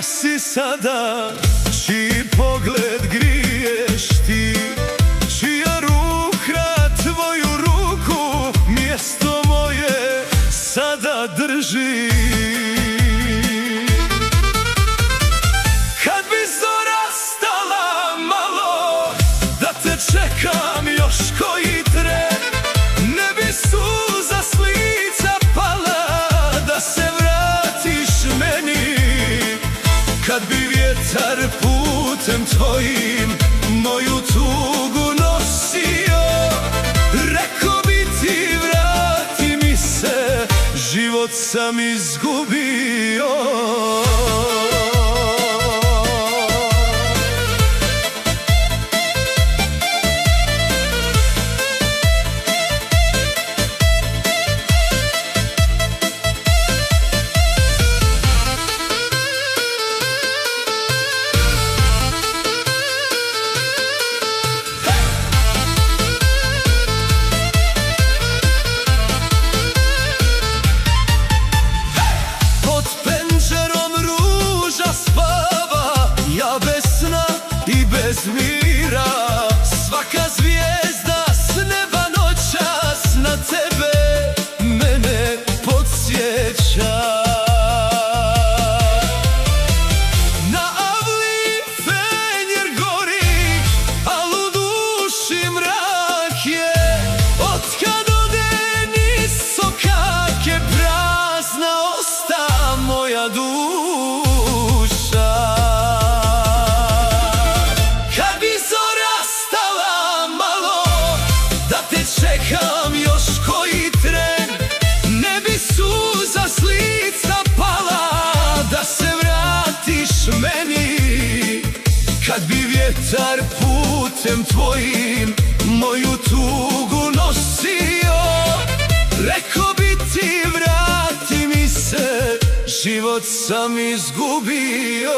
Gdje si sada, čiji pogled griješ ti, čija ruka tvoju ruku mjesto moje sada drži. Kad bi zora stala malo, da te čekam još koji tren, ne bi suza s lica pala, da se vratiš meni. Kad bi vjetar putem tvojim moju tugu nosio, rekao bi ti vrati mi se, život sam izgubio. I bez mira, svaka zvijezda s neba noćas na tebe mene podsjeća. Na avli fenjer gori, al u duši mrak je. Otkad ode niso kake, prazna osta moja duša. Čekam još koji tren, ne bi suza s lica pala, da se vratiš meni. Kad bi vjetar putem tvojim moju tugu nosio, rekao bi ti vrati mi se, život sam izgubio.